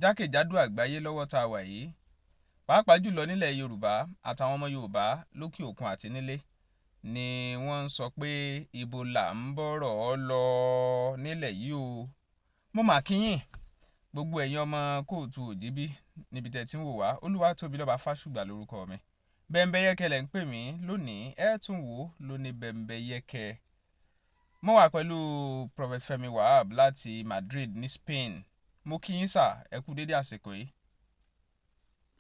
jákèjádò àgbáyé lọ́wọ́ tá a wà yìí pàápàá jùlọ nílẹ̀ Yorùbá àtàwọn ọmọ Yorùbá lókè òkun àti nílé ni wọ́n ń sọ pé ibo là ń bọ̀rọ̀ lọ nílẹ̀ yìí o. mo mà kí yín gbogbo ẹ̀yin ọmọ kóòtù òjíbí níbi tẹ́ tí ń wò wá. Olúwatóbilọ́ba Fásùgbà lórúkọ mi. Bẹ́mbẹ́yẹ́kẹ́ lẹ̀ ń pè mí lónìí, ẹ tún wò lóní Bẹ́mbẹ́yẹ́kẹ́. mo wà pẹ̀lú Prophet Femi Wahab láti Madrid ní Spain. mo kí yín sà, ẹ kú dédé àsìkò yìí.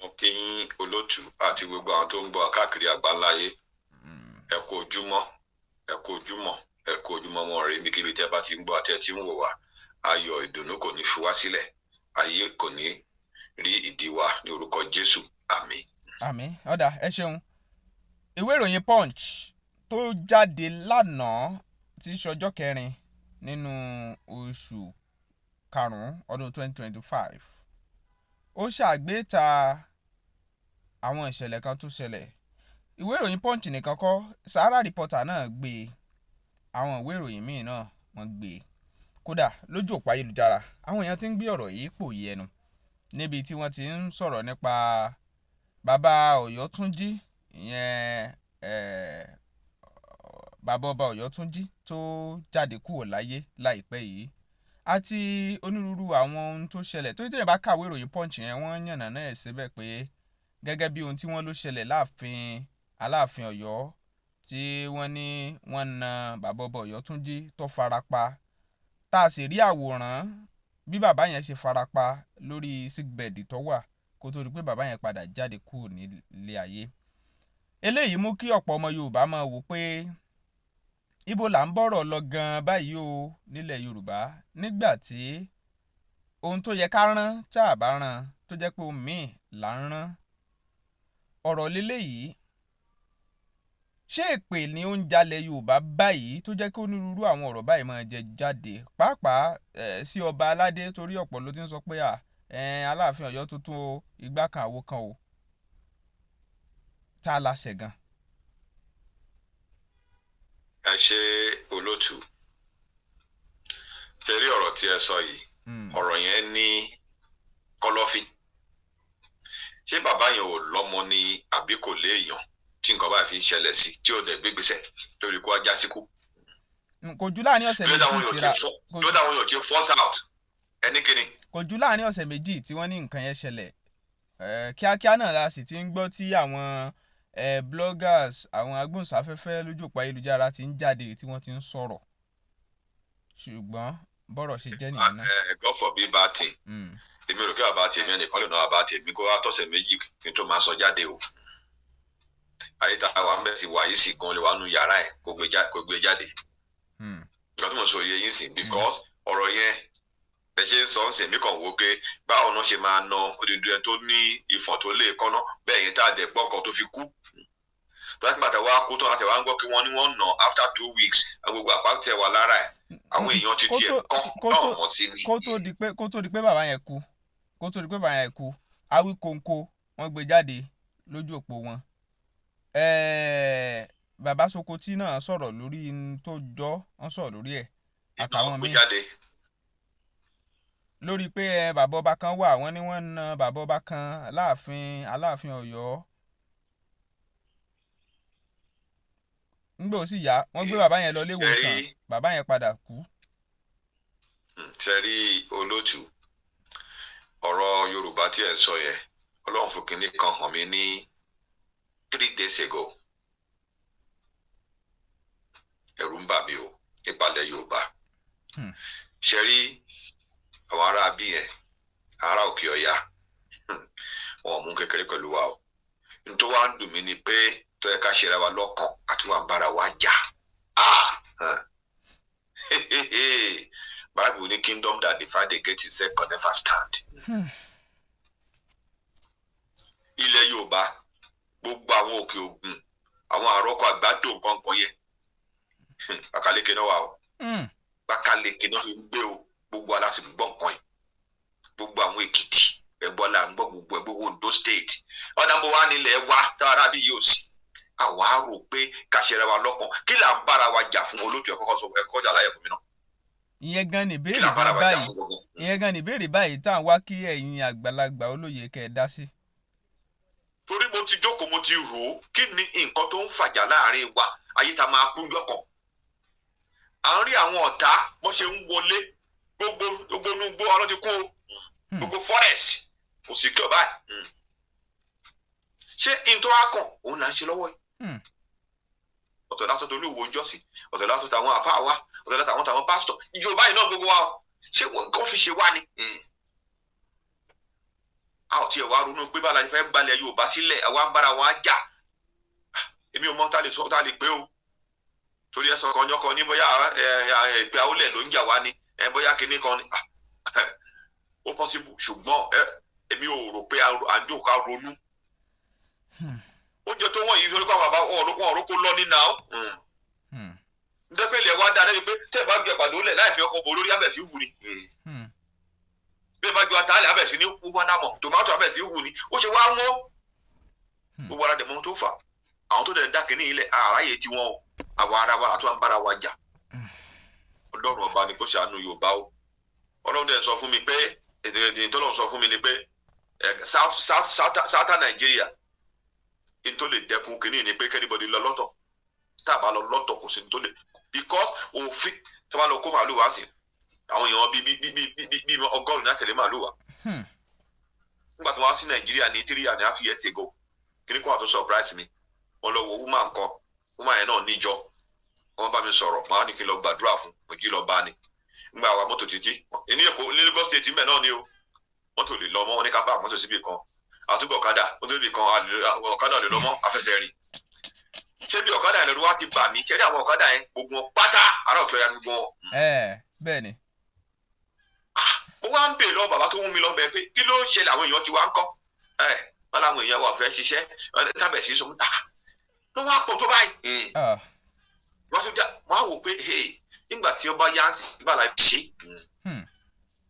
mo kí yín olótù àti gbogbo àwọn tó ń gbọ́ káàkiri àgbáńláyé. ẹ kú ojúmọ́ ẹ kú ojúmọ́ ẹ kú ojúmọ́ mọ́ rẹ níbikíbi tẹ́ bá ti ń gbọ́ àti ẹ ti ń wò wá. ayọ̀ ìdùnnú kò ní fi wá sílẹ̀, ayé kò ní rí ìdí wa ní orúkọ Jésù, àmín. àmín. ọ̀dà ẹ ṣeun. ìwé ìròyìn Punch tó jáde lánàá tí í ṣọjọ́ 4 nínú oṣù karùn-ún ọdún 2025 ó ṣàgbéta àwọn ìṣẹ̀lẹ̀ kan tó ṣẹlẹ̀. ìwé ìròyìn Punch nìkan kọ́, Sahara Reporter náà gbé e, àwọn ìwé ìròyìn míì náà wọ́n gbé e. kódà lójú òpó ayélujára àwọn èèyàn ti ń gbé ọ̀rọ̀ yìí pòyì ẹnu níbi tí wọ́n ti ń sọ̀rọ̀ nípa bàbá Ọ̀yọ́túnjí, ìyẹn bàbá ọba Ọ̀yọ́túnjí tó jáde kúrò láyé láìpẹ́ yìí, àti onírúurú àwọn ohun tó ṣẹlẹ̀ tó tẹ̀yìn bá kàwé ìròyìn Punch yẹn wọ́n yànnà náà síbẹ̀ pé gẹ́gẹ́ bí ohun tí wọ́n ló ṣẹlẹ̀ Aláàfin Ọ̀yọ́ tí wọ́n ní wọ́n na bàbá ọba Ọ̀yọ́túnjí tó farapa, tá a sì rí àwòrán bí bàbá yẹn ṣe farapa lórí sickbed tó wà kó tó rí pé bàbá yẹn padà jáde kúrò nílé ayé. eléyìí mú kí ọ̀pọ̀ ọmọ Yorùbá máa wò pé ibo là ń bọ̀rọ̀ lọ gan báyìí o nílẹ̀ Yorùbá, nígbà tí ohun tó yẹ ká rán tá a bá rán tó jẹ́ pé ohun míì là ń rán. ọ̀rọ̀ leléyìí, ṣé èpè ni ó ń jalè Yorùbá báyìí tó jẹ́ kí onírúurú àwọn ọ̀rọ̀ báyìí máa jẹ jáde pàápàá sí ọba aládé, torí ọ̀pọ̀ ló ti ń sọ pé Aláàfin Ọ̀yọ́ tuntun o, igbá kan àwo kan o. tá a láṣẹ gan. ẹ ṣe olótù, tẹ̀rí ọ̀rọ̀ tí ẹ sọ yìí, ọ̀rọ̀ yẹn ní kọ́lọ́fín. ṣé bàbá yẹn ò lọ́mọ ni àbí kò léèyàn tí nǹkan báyìí fi ń ṣẹlẹ̀ sí tí ò dẹ̀ gbégbèsè lórí kó ajá síkú? kò jù láàrin ọ̀sẹ̀ méjì síra lódà àwọn yóò ti force out ẹni kíni. kò jù láàrin ọ̀sẹ̀ méjì tí wọ́n ní nǹkan yẹn ṣẹlẹ̀. kíákíá náà la sì ti ń gbọ́ tí àwọn bloggers, àwọn agbóhùnsáfẹ́fẹ́ lójú òpó ayélujára ti ń jáde tí wọ́n ti ń sọ̀rọ̀. ṣùgbọ́n bọ́rọ̀ ṣe jẹ́ nìyẹn náà. God forbid bad thing. èmi rò kí bàbá tèmi ẹnìkan lè náà bàbá tèmi kó wá tọ̀sẹ̀ méjì kí n tó máa sọ jáde o. ayé tá a wà ń bẹ̀ sí wàyí sí gan lè wà nù yàrá ẹ̀ kó gbé jáde. nǹkan tí mo sọ yẹ yín sí because ọ̀rọ̀ yẹn ẹ ṣe ń sọ ń sèmí kan wò pé báwo náà ṣe máa na odidi ẹ tó ní ìfọ̀n tó lè kọ́nà bẹ́ẹ̀ yẹn tá a dẹ̀ gbọ́ nǹkan tó fi kú. tọ́lá bàtà wá kú tán láti wá ń gbọ́ pé wọ́n ní wọ́n nà after 2 weeks gbogbo àpáǹtẹ̀ wà lára ẹ̀ àwọn èèyàn ti tiẹ̀ kọ́ náà mọ̀ sí ni. kó tó di pé bàbá yẹn kú Awíkonko wọ́n gbé jáde lójú òpó wọn. bàbá Sokoti náà sọ̀rọ̀ lórí tó jọ wọ́n sọ̀rọ̀ lórí ẹ̀ àtàwọn míì lórí pé bàbá ọba kan wà wọ́n ní wọ́n na bàbá ọba kan Aláàfin Ọ̀yọ́. nígbà ó sì yá wọ́n gbé bàbá yẹn lọ léwòsàn, bàbá yẹn padà kú. tẹ̀rí olótù, ọ̀rọ̀ Yorùbá tí ẹ̀ ń sọ yẹn Ọlọ́run fún kinní kan hàn mí ní 3 days ago. ẹ̀rù ń bà mí o nípàlẹ̀ Yorùbá. ṣe rí àwọn ará bí yẹn ará Òkè Ọ̀yà wọn ò mú kékeré pẹ̀lú wa o. nítorí wàá dùn mí ni pé tó yẹ ká ṣe ra wa lọ́kàn àti wà ń bára wa jà. Bible ní kingdom that divide against itself can never stand. ilẹ̀ Yorùbá gbogbo àwọn Òkè Ògùn àwọn àrọ́kọ àgbàdo nǹkan yẹn Bákálẹ̀kẹ̀ náà wà o. Bákálẹ̀kẹ̀ náà fi ń gbé o gbogbo aláṣẹ gbọ́ nǹkan yìí gbogbo àwọn Èkìtì ẹ̀gbọ́n là ń gbọ́ gbogbo ẹ̀ gbogbo Ondo state ọ̀dà mo wá nílẹ̀ wa táwọn arábí yóò sí. àwa rò pé ká ṣe ra wa lọ́kàn kí là ń bára wa jà fún olóòtú ẹ̀kọ́ sọ ẹ̀kọ́ jà láyẹ̀ fún mi náà. ìyẹn gan ni ìbéèrè gan báyìí ìyẹn gan ni ìbéèrè báyìí tá à ń wá kí ẹ̀yin àgbàlagbà olóye kẹ́ ẹ dá sí. torí mo ti jókòó mo ti rò ó kí ni nǹkan tó ń fàjà láàrin wa ayé ta máa kú jọkàn à ń rí àwọn ọ̀tá bó ṣe ń wọlé gbogbo nugbó ọlọ́ ti kú o gbogbo forest kò sì kí ọ báyìí ṣé ìtọ́ akàn òun là ń ṣe lọ́wọ́ yìí ọ̀tọ̀ lásán tó olúwo jọ́sìn ọ̀tọ̀ lásán táwọn àfáà wa ọ̀tọ̀ lásán táwọn pásítọ̀ Yorùbá yìí náà gbogbo wa o ṣé wọ́n fi ṣe wá ni a ò tiẹ̀ wá ronú pé bála fẹ́ gbalẹ̀ Yorùbá sílẹ̀ àwa ń bára wa jà èmi ò mọ tá lè pé o torí ẹsọ kan yọkọ ní bóyá ìpè àwọlẹ̀ ló ń jà wá ni bóyá kinní kan ni ó possible ṣùgbọ́n èmi ò rò pé àjò ká ronú oúnjẹ tó wọ̀nyí torí pé àwọn bàbá ọ̀rọ̀ kó lọ nínú àwọn ndẹ́pẹ̀lẹ̀ wa dáadáa ni pé tẹ́ ẹ bá gbé àgbàdo lẹ̀ láì fi ọkọ̀ bò lórí abẹ́ fi wù ni bí ẹ bá ju ataalẹ̀ abẹ́ sí ní wúwá námọ̀ tòmátò abẹ́ sí wù ni ó ṣe wá wọ́n gbogbo ara dẹ̀ mọ́ tó fà àwọn tó dẹ̀ ń dákẹ́ ní ilẹ̀ àráyè tí wọ́n àwọn ara wa àti wọn bára wa jà Ọlọ́run ọba ni kò ṣàánú Yorùbá o Ọlọ́run dẹ̀ sọ fún mi pé èdè tó lọ́n sọ fún mi ni pé South Nigeria n tó lè dẹ́kun kìíní ni pé kẹ́nìbọ̀dì lọ lọ́tọ̀ tá a bá lọ lọ́tọ̀ kò sí n tó lè because òfin tó bá lọ kó màálù wá sí àwọn èèyàn bíi 100 ní àtẹ̀lé màálù wá nígbà tó wá sí Nàìjíríà ní 3.5 years ago kìíní kan àtúnṣe surprise mi wọn lọ wo woman kan woman yẹn náà níjọ wọn bá mi sọ̀rọ̀ màá ní kí n lọ gbàdúrà fún ojú lọ bá ní nígbà wa mọ́tò títí ní Èkó ní Lagos State mbẹ náà ni o mọ́tò lè lọ mọ́ wọn ní ká bá mọ́tò síbi kan àtúgbò ọ̀kadà mọ́tò síbi kan ọ̀kadà lè lọ mọ́ afẹsẹ̀ rìn ṣé bí ọ̀kadà yẹn lọ́dún wá ti bà mí ṣé ní àwọn ọ̀kadà yẹn gbogbo pátá àrà òkè ọ̀yà gbogbo wọn. bẹ́ẹ̀ ni. mo wá ń bè lọ bàbá tó mú mi lọ bẹ pé kí ló ṣẹlẹ̀ àwọn èèyàn ti wá ń kọ́ wọn làwọn èèyàn wà fẹ́ ṣiṣẹ́ sábẹ̀ sí sọ ló wá pọ̀ tó báyìí wọ́n tún já wọ́n á wò pé nígbà tí ó bá yá sí bàlá ṣe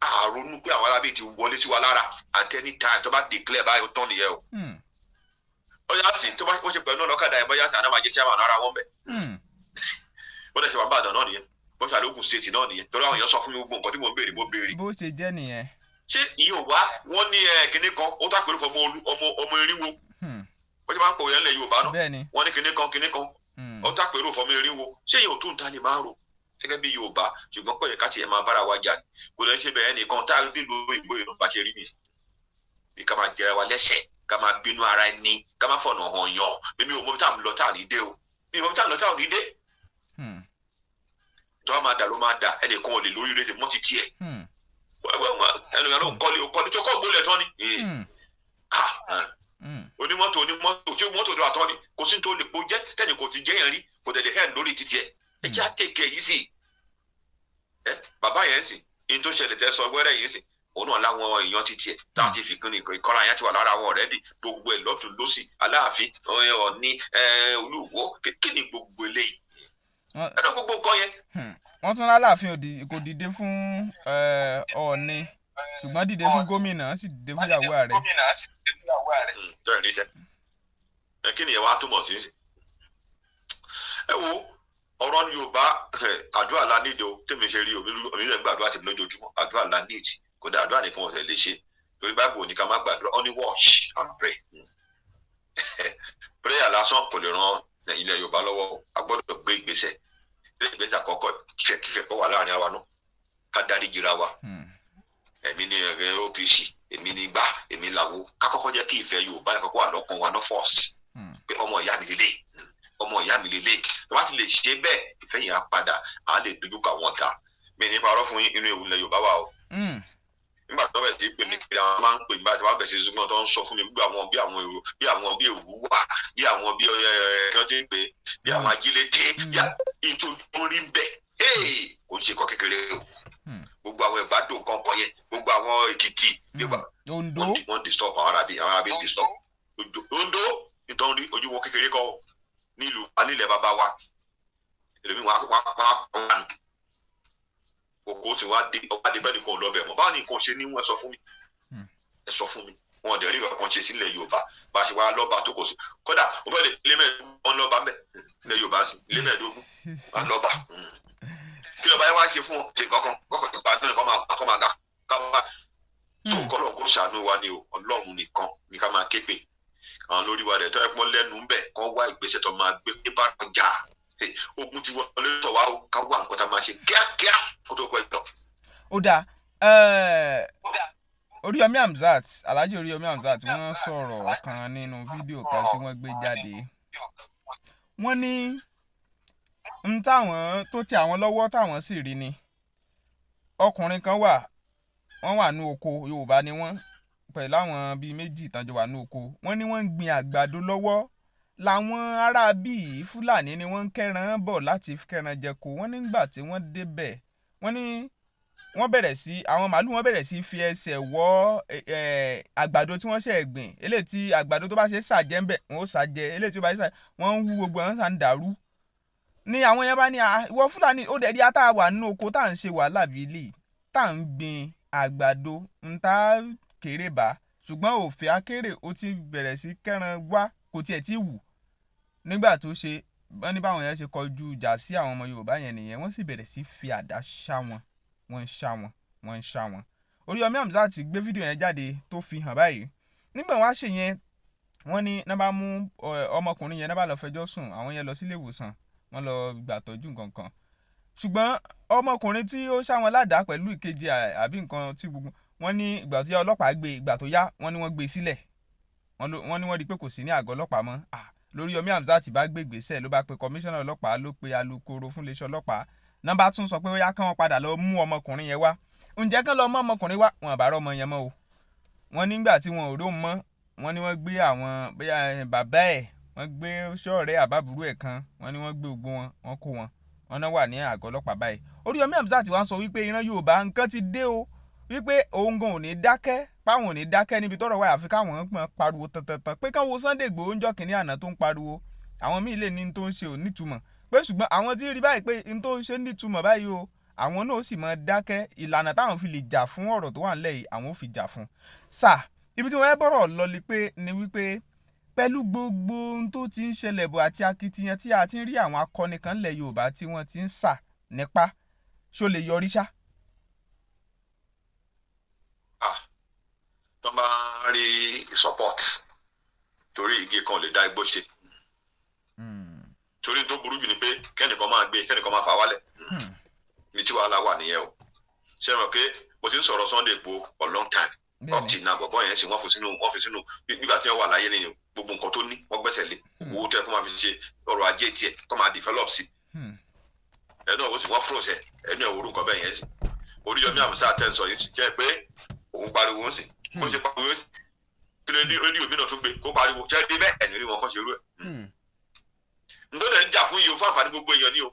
àrònú pé àwọn arábìnrin ti wọlé sí wa lára at any time tó bá declare báyìí ó tán nìyẹn o bóyá sì tó bá wọ́n ṣe pẹ̀lú ọlọ́kadà yẹn bóyá sì àná máa jẹ́ chairman ara wọn bẹ̀ wọ́n dẹ̀ ṣe wà bàdàn náà nìyẹn wọ́n ṣe àlókùn state náà nìyẹn torí àwọn èèyàn sọ fún mi gbogbo nǹkan tí mo béèrè. bó ṣe jẹ́ nìyẹn. ṣé ìyẹn ò wá wọ́n ní kinní kan ó tà pẹ̀lú ọmọ irinwó wọ́n ṣe máa ń pòwé ẹ̀ ńlẹ̀ Yorùbá náà wọ́n ní kinní kan ó tà pẹ̀lú ọmọ irinwó ṣé ìyẹn ò tó ń ta ni máa rò gẹ́gẹ́ bí Yorùbá ṣùgbọ́n pẹ̀lú ká tiẹ̀ máa bára wa jà kò lè ṣe bẹ́ẹ̀ nìkan tá a dé lo ìbò Yorùbá ṣe rí ni bí ká máa jẹra wa lẹ́sẹ̀ ká máa bínú ara ẹni ká máa fọ̀nà hàn yàn mímí ò mọ bí táwọn lọ táwọn ní dé o mímí ò mọ bí táwọn lọ táwọn ní dé tó a máa dà ló máa dà ẹnì kan ò lè lórí rẹ̀ mọ́ ti tiẹ̀ ẹnu yàrá òkọ́lé tó kọ́ gbólẹ̀ tán ni onímọ́tò tí mọ́tò tó àtọ́ ni kò sí tó lè po jẹ́ tẹ́ni kò ti jẹ́ yẹn rí kò dẹ̀ lè hẹ́ẹ̀ lórí títí ẹ̀ ẹ jẹ́ àtẹ̀kẹ́ yìí sì bàbá yẹn sì ní tó ṣẹlẹ̀ tẹ́ sọ wẹ́rẹ́ yìí sì òun náà láwọn èèyàn títí ẹ̀ táwọn ti fi kún ní ìkọ́ra yẹn ti wà lára wọn ọ̀rẹ́dì gbogbo ẹ̀ lọ́tún lọ́sì Aláàfin Ọ̀ọ̀ni Olúwo kí ni gbogbo eléyìí ẹ̀dọ̀ gbogbo nǹkan yẹn. wọ́n tún l'Aláàfin kò dìde fún Ọ̀ọ̀ni ṣùgbọ́n dìde fún gómìnà sì dìde fún ìyàwó ààrẹ. bẹ́ẹ̀ ni jẹ́ kí ni ẹ wá túmọ̀ sí ẹ wo ọ̀rọ̀ Yorùbá àdúrà la nídìí o tèmi ṣe rí omi lè gbàdúrà tèmi lójoojúmọ́ àdúrà la nídìí kò dé àdúrà nìkan ọ̀sẹ̀ lè ṣe torí báìbù ní ká má gbàdúrà only watch and pray prayer lásán kò lè ran ilẹ̀ Yorùbá lọ́wọ́ a gbọ́dọ̀ gbé ìgbésẹ̀ ìgbésẹ̀ àkọ́kọ́ kífẹ́ kọ́ wà láàrin àwa náà ká dárí jìra wa èmi ní OPC èmi ní gbá èmi làwo ká kọ́kọ́ jẹ́ kí ìfẹ́ Yorùbá yẹn kọ́kọ́ wà lọ́kàn wa náà first pé ọmọ ìyá mi lélẹ̀ ọmọ ìyá mi lélẹ̀ wọ́n á ti lè ṣe bẹ́ẹ̀ ìfẹ́ yẹn á padà á lè dojú kọ àwọn ọ̀tá mi ní parọ́ fún inú ewu ilẹ̀ Yorùbá wa o nígbà tó bẹ̀ sí pé mi kiri àwọn máa ń pè nígbà tí wọ́n bẹ̀ sí ṣùgbọ́n tó ń sọ fún mi bí àwọn bí ewu wà bí àwọn bí kí wọ́n ti ń pè bí àwọn ajílété bí ìtòjú rí bẹ́ẹ̀ kò ń ṣe kọ́ kékeré o gbogbo àwọn ìbádùn kankan yẹn gbogbo àwọn Èkìtì Ondo wọ́n disturb àwọn arábí disturb Ondo nítorí ojú wọn kékeré kọ́ nílùú anílẹ̀ bàbá wa èlòmí wọn á kòkó sì wá dé bẹ́ẹ̀ nìkan ò lọ bẹ̀ mọ́ báwo ni nǹkan ṣe ní wọn ẹ sọ fún mi wọn ò dẹ̀ rí nǹkan ṣe sílẹ̀ Yorùbá bá a ṣe wá lọ́ba tó kò sí kódà ó fẹ́ lè ilé mẹ́ẹ̀ẹ́dógún wọn lọ́ba mẹ́ ilẹ̀ Yorùbá sí ilé mẹ́ẹ̀ẹ́dógún wọn lọ́ba kí ló bá yẹ wá ṣe fún ọ ṣe kọ́kọ́ ìgbà náà kọ́ máa ga ká máa so kọ́lọ̀ kó ṣàánú wa ni o Ọlọ́run nìkan ní ká máa ké pè àwọn lórí wa rẹ̀ tó ẹ pọ́n lẹ́nu ń bẹ̀ kọ́ wá ìgbésẹ̀ tó máa gbé pé bá ọjà ogun ti wọlé tọ̀ wá ká wá nǹkan tá a máa ṣe kíákíá kó tó pẹ́ lọ. ó dáa Oriyomi Hamzat Alhaji Oriyomi Hamzat wọ́n sọ̀rọ̀ kan nínú fídíò kan tí wọ́n gbé jáde wọ́n ní n táwọn tó tẹ àwọn lọ́wọ́ táwọn sì rí ni ọkùnrin kan wọ́n wà ní oko Yorùbá ni wọ́n pẹ̀lú àwọn bíi méjì tán jọ wà ní oko wọ́n ní wọ́n ń gbin àgbàdo lọ́wọ́ làwọn ará bíi Fúlàní ni wọ́n ń kẹ́ran bọ̀ láti kẹ́ran jẹko wọ́n nígbà tí wọ́n débẹ̀ wọ́n ní wọ́n bẹ̀rẹ̀ sí àwọn màálù wọ́n bẹ̀rẹ̀ sí fi ẹsẹ̀ wọ́ àgbàdo tí wọ́n ṣe gbìn eléyìí tí àgbàdo tó bá ṣe sàjẹ́ ńbẹ̀ wọ́n ó sàjẹ́ eléyìí tí ó bá ṣe sàjẹ́ wọ́n ń wú gbogbo wọn sàn dàrú ni àwọn yẹn bá ní ìwọ Fúlàní ó dẹ̀ di ata wà nínú oko tá à ń ṣe wàhálà bíi lè tá à ń gbin àgbàdo ń ta kéré bá ṣùgbọ́n òfin akéré ó ti bẹ̀rẹ̀ sí kẹ́ran wá kò tiẹ̀ tí wù nígbà tó ṣe wọ́n ní báwọn yẹn ṣe kọjú ìjà sí àwọn ọmọ Yorùbá yẹn nìyẹn wọ́n sì bẹ̀rẹ̀ sí fi àdá ṣá wọn wọ́n ń ṣá wọn Oriyomi Hamzat gbé fídíò yẹn jáde tó fi hàn báyìí nígbà wọ́n á ṣe yẹn wọ́n ní náà bá mú ọmọkùnrin yẹn náà bá lọ fẹjọ́ sùn àwọn yẹn lọ sílé ìwòsàn wọ́n lọ gbàtọ́jú nǹkan kan ṣùgbọ́n ọmọkùnrin tí ó ṣá wọn ládàá pẹ̀lú ìkejì àbí nǹkan tí gbogbo wọ́n ní ìgbà tí ọlọ́pàá gbé ìgbà tó yá wọ́n ní wọ́n gbé sílẹ̀ wọ́n ní wọ́n rí pé kò sí ní àgọ́ ọlọ́pàá mọ́ Oriyomi Hamzat bá gbé ìgbésẹ̀ ló bá pe kọmíṣánná ọlọ́pàá ló pe alukoro fún iléeṣẹ́ ọlọ́pàá nọ́mbà tún sọ pé ó yá kán wọn padà lọ mú ọmọkùnrin yẹn wá ǹjẹ́ kán lọ mú ọmọkùnrin wá wọn àbárọ̀ ọmọ yẹn mọ́ o wọ́n nígbà tí wọn ò ró mọ́ wọ́n ní wọ́n gbé àwọn bóyá bàbá ẹ̀ wọ́n gbé ṣọ́ọ̀rẹ́ àbábúrú ẹ̀ kan wọ́n ní wọ́n gbé ogun wọn kó wọn náà wà ní àgọ́ ọlọ́pàá báyìí Oriyomi Hamzat wá sọ wípé ìran Yorùbá nǹkan ti dé o wípé òun gan ò ní dákẹ́ páwọn ò ní dákẹ́ níbi tọ́rọ̀ wáyà àfi káwọn gbọ́n pariwo tantan pé káwọn Sunday Igboho ń jọ́ kínní àná tó ń pariwo àwọn míì lè ní tó ń ṣe ò nítumọ̀ pé ṣùgbọ́n àwọn tí rí báyìí pé n tó ń ṣe nítumọ̀ báyìí o àwọn náà ó sì mọ dákẹ́ ìlànà táwọn fi lè jà fún ọ̀rọ̀ tó wà nílẹ̀ yìí àwọn ò fi jà fún. Ibi tí wọ́n fẹ́ bọ̀rọ̀ lọ ni wípé pẹ̀lú gbogbo ohun tó ti ń ṣẹlẹ̀ bọ̀ àti akitiyan tí a ti ń rí àwọn akọni kan lẹ̀ Yorùbá tí wọ́n ti ń sà nípa ṣó lè yọrí ṣá. tó bá rí support torí igi kan lè dá igbó ṣe torí tó burú jù ni pé kẹ́nìkan máa gbé kẹ́nìkan máa fà wálẹ̀ ní tí wàhálà wà nìyẹn o ṣe mọ̀ pé mo ti ń sọ̀rọ̀ Sunday Igboho for long time up till now bọ̀bọ̀ yẹn sì wọ́n fi sínú nígbà tí wọ́n wà láyé nìyẹn gbogbo nǹkan tó ní wọ́n gbẹ́sẹ̀ lé owó tó yẹ kó máa fi ṣe ọrọ̀ ajé tiẹ̀ kó máa develop sí ẹnu ọ̀wọ́ sì wọ́n fúròsẹ̀ ẹnu ẹ̀wọ̀ orúkọ bẹ́ẹ̀ yẹn sì Oriyomi Hamzat tẹ́ ń sọ yìí sì jẹ́ pé òun pariwo ń sìn bó ṣe pariwo ń sìn kí ló ní rédíò mi náà tún gbé kó pariwo jẹ́ dé bẹ́ẹ̀ ẹ̀ní rí wọn kọ́ ṣe rú ẹ̀ nítorí ẹ̀ ń jà fún iye fún àǹfààní gbogbo èèyàn ní o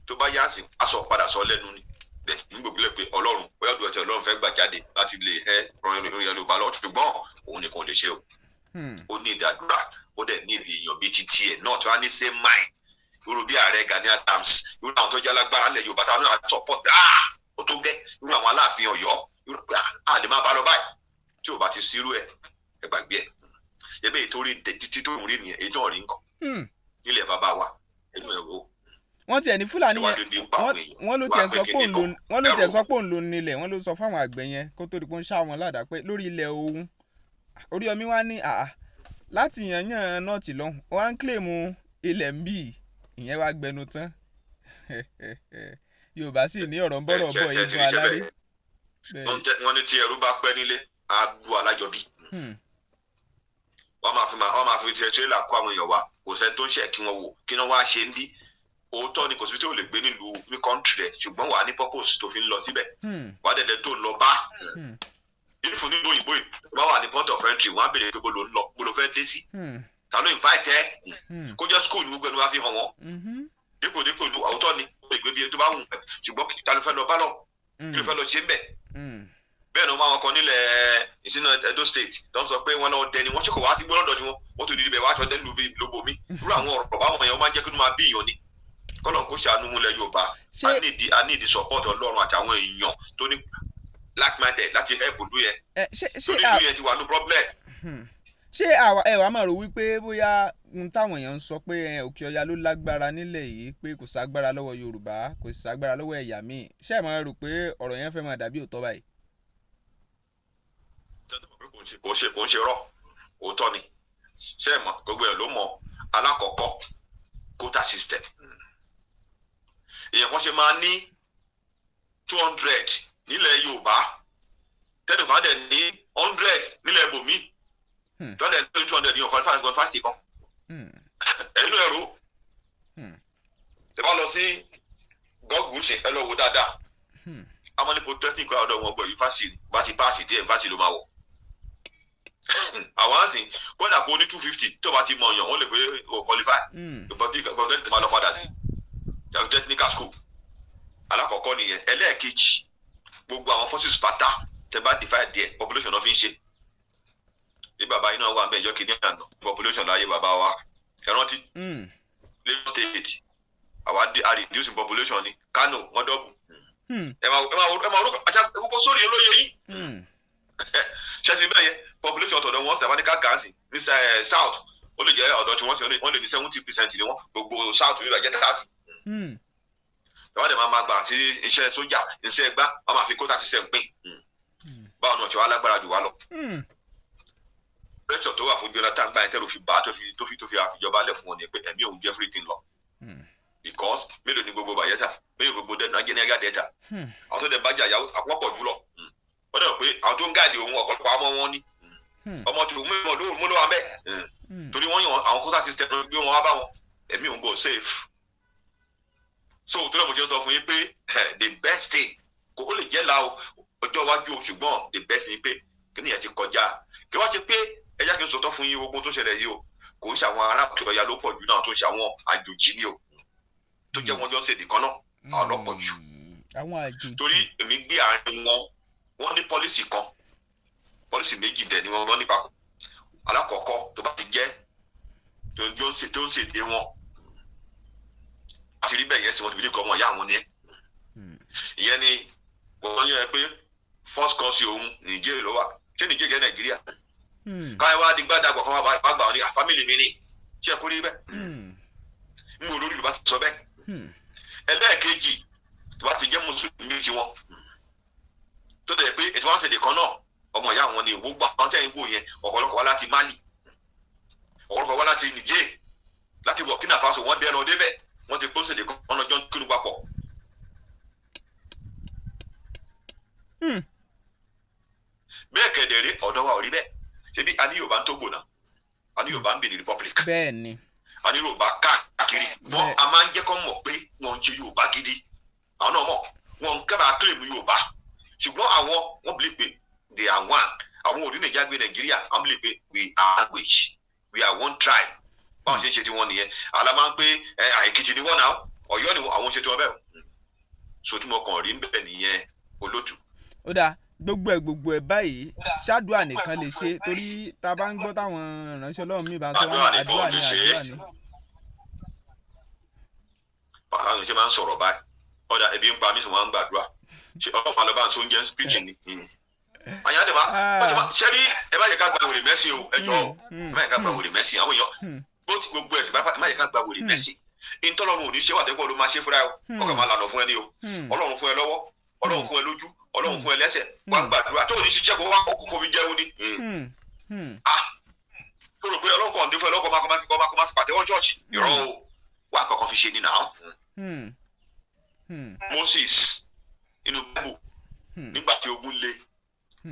tó bá yá sí aṣọ padà sọ lẹ́nu ni bẹ́ẹ̀ ní gbogbo ilẹ̀ pé Ọlọ́run bóyá ọdún ọ̀tẹ̀ Ọlọ́run fẹ́ gbà jáde láti lè rọrin Yorùbá lọ ṣùgbọ́n òun nìkan lè ṣe o ó ní ìdádúrà ó dẹ̀ ní ìdí èèyàn bíi titi ẹ̀ náà tó wá ní same mind irú bí ààrẹ Gani Adams irú àwọn tó jẹ́ alágbára lẹ̀ Yorùbá táwọn náà support ó tó gẹ́ irú àwọn Aláàfin Ọ̀yọ́ irú lè má bá lọ báyìí tí ò bá ti sírú ẹ̀ ẹ gbàgbé ẹ̀ ẹbẹ́ ìtorí títí tó ń rí nìyẹn èyí náà rí nǹkan nílẹ̀ bàbá wa ẹnu ẹ̀rọ. wọ́n tiẹ̀ ní Fúlàní yẹn wọ́n ló tiẹ̀ sọ pé òun ló nílẹ̀ wọ́n ló sọ fáwọn àgbẹ̀ yẹn kó tó di pé ó ń ṣá wọn ládàá pé lórí ilẹ̀ òun Oriyomi wá ní láti yànyàn nọ́ọ̀tì lọ́hùn ó wá ń kílèmù ilẹ̀ ń bì ìyẹn wá gbẹnu tán Yorùbá sì ní ọ̀rọ̀ ń bọ̀rọ̀ bọ̀ igun aláré. wọ́n ní tí ẹrú bá pẹ́ nílé á du alájọbí wọ́n máa fi tírélà kó àwọn èèyàn wá kò sẹ́ni tó ń ṣe kí wọ́n wò kí wọ́n wá ṣe ń bí òótọ́ ni kò sí tí ò lè gbé nílùú ní kọ́ńtì rẹ̀ ṣùgbọ́n wà á ní purpose tó fi ń lọ síbẹ̀ wà á dẹ̀dẹ̀ tó ń lọ bá ìfún nínú òyìnbó yìí wọ́n wà ní port of entry wọ́n á bèrè pé bolo ń lọ bolo fẹ́ dé sí ta ló invite ẹ kó jẹ́ school ní gbogbo ẹni wá fi hàn wọ́n dípò òótọ́ ni ìgbé bí ẹni tó bá wù ẹ́ ṣùgbọ́n ta ló fẹ́ lọ bá lọ kí ló fẹ́ lọ ṣe ń bẹ̀ bẹ́ẹ̀ ni wọ́n máa wọn kan nílẹ̀ ìsínà Edo State tó ń sọ pé wọ́n náà dẹni wọ́n ṣe kò wá sí gbọ́dọ̀ tí wọ́n tó di ibẹ̀ wá aṣọ dẹ́nu lóbo mi irú àwọn ọ̀rọ̀ báwọn èèyàn máa ń jẹ́ kí wọ́n máa bí èèyàn ni kọ́lọ̀ kó ṣàánú múlẹ̀ Yorùbá a ní ìdí support Ọlọ́run àti àwọn èèyàn tó ní like-minded láti help ìlú yẹn torí ìlú yẹn ti wà ní problem. ṣé ẹ wàá máa rò wípé bóyá táwọn èèyàn ń sọ pé òkè ọya ló lágbára nílẹ̀ yìí pé kò ságbára lọ́wọ́ Yorùbá kò sì ságbára lọ́wọ́ ẹ̀yà míì ṣé ẹ máa rò pé ọ̀rọ̀ yẹn fẹ́ máa dàbí òótọ́ báyìí. kò ń ṣe rọ òótọ́ ni ṣé ẹ mọ̀ gbogbo ẹ̀ ló mọ̀ alákọ̀ọ́kọ́ quota system èèyàn kan ṣe máa ní 200 nílẹ̀ Yorùbá tẹ́lẹ̀ kan dẹ̀ ní 100 nílẹ̀ ibòmí tọ́lẹ̀ ní 200 ní ọ̀kan fásitì kan ẹ̀yin ló ẹ̀rọ tẹ́ bá lọ sí gọ́ọ̀gù ṣe ẹ lọ wo dáadáa amọ̀ní polytechnic ọ̀dọ̀ wọn gbọ́ yunifásitì bá ti páàsì díẹ̀ yunifásitì ló máa wọ̀ àwọn àsìn kódà kó ní 250 tó bá ti mọ̀ ọ̀yàn wọ́n lè pé o qualify ìbọ̀dọ̀ tó máa lọ padà sí technical school alákọ̀ọ́kọ́ nìyẹn ẹlẹ́ẹ̀kejì gbogbo àwọn forces pátá tẹ́ bá divide díẹ̀ population náà fi ń ṣe bí bàbá yìí náà wà mẹ́jọ kìíní àná population láyé bàbá wa ẹ rántí Lagos state àwa a reduce population ní Kano wọ́n dọ́bù ẹ máa orúkọ àti gbogbo sórí olóye yìí ṣẹ́tì bẹ́ẹ̀ yẹn population tọ̀dọ̀ wọn sàbáníkà gáàsì ní south ó lè jẹ́ ọ̀dọ̀ tí wọ́n lè ní 70% ni wọ́n gbogbo south yóò jẹ́ 30. ìwádìí máa gbà sí iṣẹ́ sójà iṣẹ́ ẹgbá wọ́n máa fi kóta system pín báwo náà tí wọ́n alágbára jù wá lọ. pressure tó wà fún Jonathan gbà yẹn tẹ́lẹ̀ fi bá tó fi àfijọba lẹ̀ fún wọn ni pé ẹ̀mí òun jẹ́ everything lọ. because mélòó ni gbogbo Bayelsa mélòó gbogbo Nigeria Delta àwọn tó dẹ̀ bá jà yàwó àpapọ̀ jùlọ wọ́n dẹ̀ pé àwọn tó ń gáàdì òun ọ̀pọ̀lọpọ̀ àmọ́ wọn ni ọmọ tí òun mú ló wà bẹ́ẹ̀ torí wọ́n yàn àwọn kóta system gbé wọn wá bá wọn ẹ̀mí òun go safe. So tó lọ́mọ tí ó sọ fún yín pé the best thing kò ó lè jẹ́ la ọjọ́ iwájú ṣùgbọ́n the best thing pé kí nìyẹn ti kọjá kí wọ́n ti pé ẹja kí n sọ̀tọ̀ fún yín ogun tó ṣẹlẹ̀ yìí o kò ń ṣe àwọn ará òkè ọya ló pọ̀ jù náà tó ń ṣe àwọn àjòjì ni o tó jẹ́ wọn jọ ń ṣe nìkan náà àwọn lọ́pọ̀ jù torí èmi gbé àárín wọn ní pọ́lísì kan pọ́lísì méjì dẹ̀ ni wọ́n nípa alákọ̀ọ́kọ́ tó bá ti jẹ́ tó ń ṣèdè wọn àti rí bẹ́ẹ̀ yẹn sì wọ́n ti fi ní kọ́ ọmọ ìyá àwọn ni ẹ̀ ìyẹn ni wọ́n yẹ pé first country òun Niger ló wà ṣé Niger jẹ́ Nàìjíríà káyọ̀ wá di gbàdàgbọ̀ kan wá gbà wọn ní family mi ni ṣé ẹ kú rí bẹ́ẹ̀ ń wò lórí ìlú bá ti sọ bẹ́ẹ̀ ẹlẹ́ẹ̀kejì tó bá ti jẹ́ mùsùlùmí ti wọn tó dẹ̀ pé ètò wọn ṣèdè kan náà ọmọ ìyá àwọn ni gbogbo àwọn tẹ̀yìn wò yẹn ọ̀pọ̀lọpọ̀ wá láti Mali ọ̀pọ̀lọpọ̀ wá láti Niger láti Burkina Faso wọ́n dẹ́nu ọdẹ bẹ́ẹ̀ wọ́n ti pósèdè kan ọ̀nà jọ́ ń kínú papọ̀. bẹ́ẹ̀ kẹ̀dẹ̀rẹ́ ọ̀dọ́ wa ò rí bẹ́ẹ̀ ṣebí a ní Yorùbá ń Togo náà a ní Yorùbá ń Benin Republic bẹ́ẹ̀ni a ní Yorùbá káàkiri wọ́n a máa ń jẹ́ kọ́ mọ̀ pé wọ́n ń ṣe Yorùbá gidi àwọn náà mọ̀ wọ́n ń kẹ́bàá claim Yorùbá ṣùgbọ́n àwọn wọ́n believe pé they are one àwọn òní Nàìjíríà gbé Nàìjíríà àwọn believe pé we are language we are one tribe báwọn ṣe ń ṣe tiwọn nìyẹn àlà máa ń pé Èkìtì ni wọ́n náà Ọ̀yọ́ ni àwọn ṣe tiwọn bẹ́ẹ̀ so tí mo kàn rí bẹ́ẹ̀ nìyẹn olótù. ó dáa gbogbo ẹ̀ báyìí ṣáàdúrà nìkan lè ṣe torí tá a bá ń gbọ́ táwọn ìránṣẹ́ Ọlọ́run mi bá ń sọ wọn àdúrà ni. bàbá mi ṣe máa ń sọ̀rọ̀ báyìí ọ̀dà ẹbí ń pa mí sọ wọn ń gbàdúrà ṣe ọlọ́pàá lọ́ba ń so oúnjẹ speaking ni. àyàn àdèmá ṣé rí ẹ má yẹ ká gba wèrè mẹ́sìn o ẹ jọ̀ọ́ ẹ má yẹ ká gba wèrè mẹ́sìn àwọn èèyàn bó ti gbogbo ẹ̀sìn bá má yẹ ká gba wèrè mẹ́sìn ìtọ́lọ́run ò ní ṣe wà tẹ́gbọ́n ló máa ṣe fúnra ẹ ọkọ̀ máa lànà fún ẹ ní o Ọlọ́run fún ẹ lọ́wọ́ Ọlọ́run fún ẹ lójú Ọlọ́run fún ẹ lẹ́sẹ̀ wá gbàdúrà tó o ní ṣiṣẹ́ kó wá kó kó fi jẹun ni. tó rò pé ọlọ́kọ̀ ọ̀dún fún ẹ lọ́kọ̀ máa fi pàtẹ́wọ́ ṣọ́ọ̀ṣì ìrọ̀ o wà kọ́kọ́ fi ṣe nínú àwọn. Moses inú bíbù nígbà tí ogun le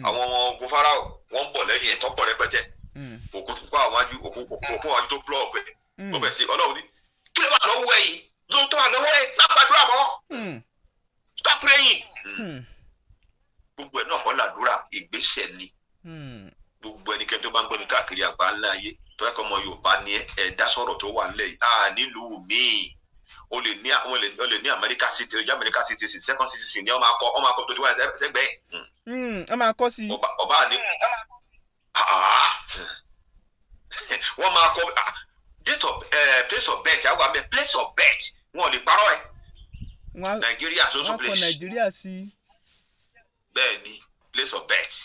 àwọn ọmọ ogun Fáráò wọ́n ń bọ̀ lẹ́yìn ẹ̀ tọ́pọ̀ rẹpẹtẹ òkun àwájú tó blọọ̀gù ẹ̀ wọ́n bẹ̀ sí Ọlọ́run ní kí ló wà lọ́wọ́ ẹ̀ yìí ló ń tọ́ wà lọ́wọ́ ẹ̀ má gbàdúrà mọ́ stop praying. gbogbo ẹ̀ náà kọ́ làdúrà ìgbésẹ̀ ni gbogbo ẹnikẹ́ni tó bá ń gbọ́ ní káàkiri àgbà ńlá ayé tó yẹ kọ́ ọmọ Yorùbá ní ẹ̀dá sọ̀rọ̀ tó wà nílẹ̀ yìí nílùú míì o lè ní America city ojú America citizen second citizen ni ọmọ akọ tó ti wá ẹgbẹ́ ọmọ akọ sí ọba ní wọ́n máa kọ date of place of birth àwọn àmì place of birth wọn ò lè parọ́ ẹ̀ Nàìjíríà tó sùn place wọ́n kọ Nàìjíríà sí bẹ́ẹ̀ ni place of birth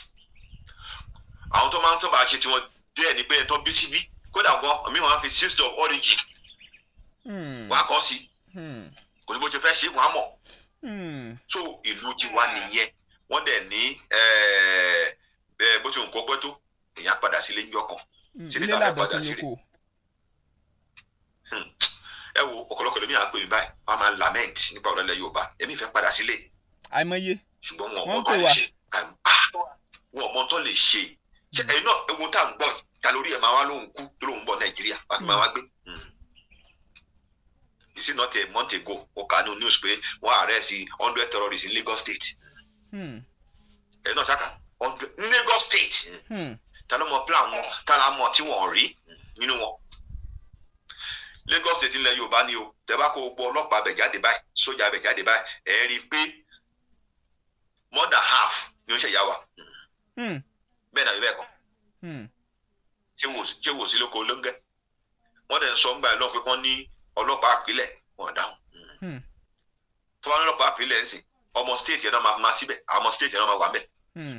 àwọn tó máa ń tọ́ba ṣe tí wọ́n díẹ̀ ní pé ẹ̀tọ́ bí síbí kódà gan mi wọ́n fi system of origin wọ́n á kọ́ sí kò sí bó ṣe fẹ́ ṣe wọ́n á mọ̀ so ìlú ti wá nìyẹn wọ́n dẹ̀ ní bó ṣe nǹkan pẹ́ tó èèyàn padà sílé ń yọkàn ilé làbọ̀ sí lóko. ẹ wo ọ̀pọ̀lọpọ̀ lómi àpè mi báyìí wọ́n máa ń lament nípa ọ̀rọ̀ ilẹ̀ Yorùbá èmi fẹ́ padà sílé. àìmọye ṣùgbọ́n wọn ò mọ tó lè ṣe wọn ò mọ tó lè ṣe ṣe ẹ̀yin náà ewu tá à ń gbọ́ yìí ta lórí ẹ̀ máa wá lóhùn kú tó lóhùn bọ̀ Nàìjíríà wá fi máa wá gbé. You see not a month ago o kà ní news pé wọ́n arrest 100 terrorists in Lagos State. ẹ̀ náà ṣáka 100 ní Lagos State ta ló mọ plan wọn ta la mọ tí wọ́n rí nínú wọn. Lagos State ilẹ̀ Yorùbá ni o tẹ́ bá kó gbọ́ ọlọ́pàá bẹ̀ jáde báyìí sójà bẹ̀ jáde báyìí ẹ̀ rí i pé more than half ni ó ṣe yá wa. bẹ́ẹ̀ náà bẹ́ẹ̀ kọ́ ṣé wò sí lóko olóńgẹ́ wọ́n dẹ̀ ń sọ ńgbà ẹ̀ lọ́n pé kán ní ọlọ́pàá àpilẹ̀ wọ́n dáhùn. tó bá ní ọlọ́pàá àpilẹ̀ ń sìn ọmọ state yẹn náà máa síbẹ̀ àwọn ọmọ state yẹn náà máa wà mẹ́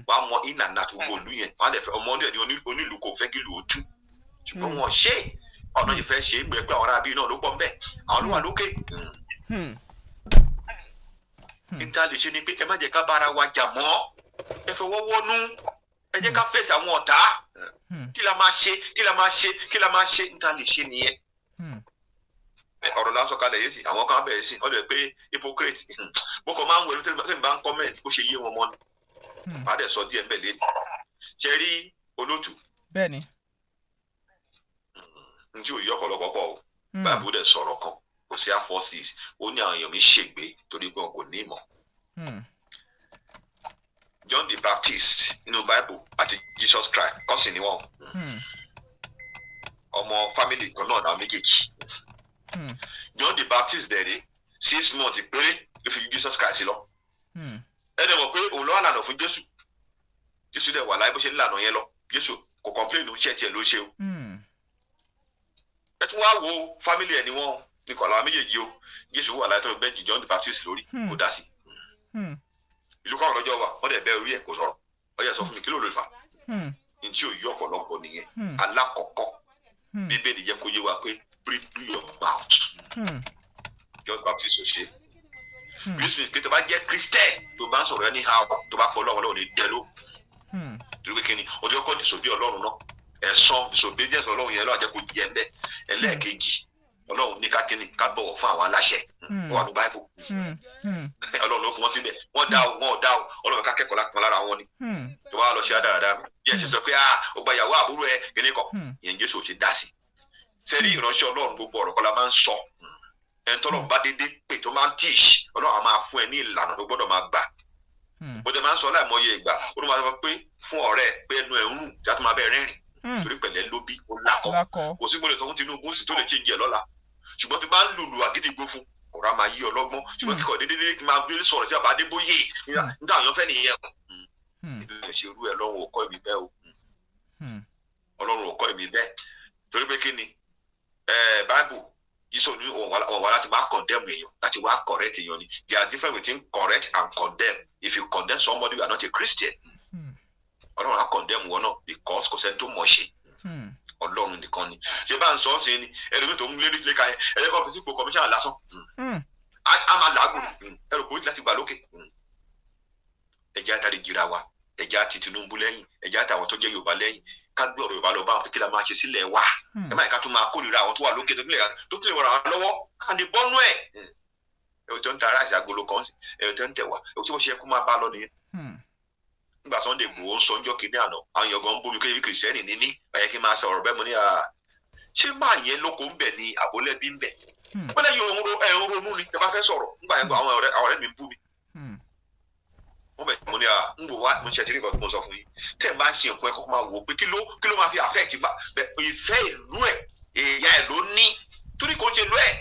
wọ́n á mọ in and out gbogbo ìlú yẹn wọ́n á dẹ̀ fẹ́ ọmọ ọdún ẹ̀ ní onílù kò fẹ́ kí lù ó tú ṣùgbọ́n wọ́n ṣe ọ̀nà yìí fẹ́ ṣe é gbẹ pé àwọn arábí náà ló pọ̀ mbẹ́ àwọn ló wà lókè. níta lè ṣe ni pé ẹ má jẹ́ ká bára wa jà mọ́ ẹ fẹ́ wọ́wọ́nú ẹ jẹ́ ká fèsì àwọn ọ̀tá kí la máa ṣe níta lè ṣe nìyẹn. ọ̀rọ̀ lásán kalẹ̀ yìí sí àwọn kan bẹ̀rẹ̀ sí ọ̀dọ̀ pé hypocrite bó kọ́ máa ń wẹ̀lú tẹ́lẹ̀ bá ń comment bó ṣe yé wọn mọ́ ni bá dẹ̀ sọ díẹ̀ ń bẹ̀ lé ṣe rí olótù. bẹ́ẹ̀ni. n tí ò yí ọ̀pọ̀lọpọ̀ pọ̀ o báàbù dẹ̀ sọ̀rọ̀ kan kò sí forces ó ní àwọn èèyàn mi ṣègbè torí pé wọn kò ní ìmọ̀. John the Baptist nínú Bible àti Jesus Christ kọ́sìn ni wọ́n ọmọ family kan náà náà méjèèjì. John the Baptist dẹ̀rẹ̀ 6 months péré ló fi Jesus Christ lọ. ẹ dẹ̀ mọ̀ pé òun lọ́wọ́ lànà fún Jésù Jésù dẹ̀ wà láyé bó ṣe ń lànà yẹn lọ Jésù kò complain ní iṣẹ́ tiẹ̀ ló ṣe o. ẹ tún wá wo family ẹ̀ ni wọ́n ní kọ̀ọ̀lá méjèèjì o Jésù wà láyé tó bẹ́ẹ̀ John the Baptist lórí kó dá sí. ìlú káwọn lọ́jọ́ wa wọ́n dẹ̀ bẹ́ẹ̀ orí ẹ̀ kò sọ̀rọ̀ ó yẹ sọ fún mi kí ló lè fà ní tí ò yí ọ̀pọ̀lọpọ̀ nìyẹn alákọ̀ọ́kọ́ Bíbélì jẹ́ kó yé wa pé do your mouth. John Baptist ò ṣe. Bísí pé tó bá jẹ́ Christian tó bá ń sọ̀rọ̀ anyhow tó bá fọ Ọlọ́run ní dẹ́ ló. Torí pé kíni ọjọ́ kọ́ disobey Ọlọ́run náà ẹ̀sán disobedience Ọlọ́run yẹn lọ́wọ́ jẹ́ kó jẹ́ ń bẹ́ ẹlẹ́ẹ̀kejì Ọlọ́run ní ká kíni ká bọ̀wọ̀ fún àwọn aláṣẹ wà ní Bible. Ọlọ́run ló fún wọn síbẹ̀ wọ́n dá o Ọlọ́run ká kẹ́kọ̀ọ́ lápọn lára wọn ni. Tó bá lọ ṣe àdáradá bí ẹ ṣe sọ pé ó gba ìyàwó àbúrò ẹ kíní kan ìyẹn Jésù ò ṣe dá sí. Sẹ́rí ìránṣẹ́ Ọlọ́run gbogbo ọ̀rọ̀ kọ́ la máa ń sọ ẹni tọ́lọ̀ bá dédé pé tó máa ń tíṣ Ọlọ́run á máa fún ẹ ní ìlànà tó gbọ́dọ̀ máa gbà. Mo dẹ̀ máa ń sọ láìmọye ìgbà ó ló máa sọ pé fún ọ̀rẹ́ pé ẹnu ẹ̀ ń rùn já tó máa bẹ̀ rẹ́rìn torí pẹ̀lẹ́ ló bí ó lákọ̀ kò sí gbọ́dọ̀ sọ fún Tinubu sì tó lè change ẹ̀ lọ́la ṣùgbọ́n tí bá ń lùlù àgídìgbò fún ọ̀rọ̀ á máa yí ọlọ́gbọ́n ṣùgbọ́n kíkọ̀ dédé kí máa bí sọ̀rọ̀ tí a bá dé bóyè nígbà àyàn fẹ́ nìyẹn ìbílẹ̀ ṣe irú ẹ̀ lọ́run ò kọ́ èmi bẹ́ẹ̀ o Ọlọ́run ò kọ́ èmi bẹ́ẹ̀ torí pé kí ni Bible yíṣọ ní òun wà láti máa condemn èèyàn láti wá correct èèyàn ni there are difference between correct and condemn if you condemn somebody you are not a Christian Ọlọ́run á condemn wọn náà because kò sẹ́ni tó mọ̀ ṣe Ọlọ́run nìkan ni ṣé bá ń sọ ọ́ sí ni ẹlòmíì tó ń lé ka yẹn ẹlẹ́kọ̀ọ́ fi sípò commissioner lásán á máa làágùn ẹrù kò ní láti gbà lókè ẹ̀jẹ̀ adarí jìra wa ẹ̀jẹ̀ àti Tinubu lẹ́yìn ẹ̀jẹ̀ àtàwọn tó jẹ́ Yorùbá lẹ́yìn ká gbé ọ̀rọ̀ Yorùbá lọ bá wọn pé kí la máa ṣe sílẹ̀ wá ẹ má yẹ ká tún máa kórìíra àwọn tó wà lókè tó kílẹ̀ wọ́n ra wọn lọ́wọ́ àní bọ́nú ẹ̀ ẹ̀rọ tó ń ta aráàlú agolo kan sí ẹ̀rọ tó ń tẹ̀ wá ẹ̀rọ tí wọ́n ṣe kó máa bá lọ nìyẹn. nígbà Sunday Igboho ń sọ ọjọ́ kìíní àná àwọn èèyàn gan ń bómi kébi kìrìsìtẹ́nì níní báyẹn kí n máa sọ̀rọ̀ bẹ́ẹ̀ mo ní ṣé máa yẹn lóko ń bẹ̀ ni àbólẹ́bí ń bẹ̀ wọ́n lẹ́yìn ẹ̀ ń ronú ni ẹ máa fẹ́ sọ̀rọ̀ nígbà yẹn àwọn ọ̀rẹ́ mi ń bú mi wọ́n bẹ̀ mo ní ń bò wá mo ṣe àtìrí nǹkan tó mo sọ fún yín tẹ́ ẹ̀ bá ń ṣe nǹkan ẹ̀kọ́ máa wò ó pé kí ló máa fi affect bá ìfẹ́ ìlú ẹ̀ èèyàn ẹ̀ ló ní torí kò ń ṣe ìlú ẹ̀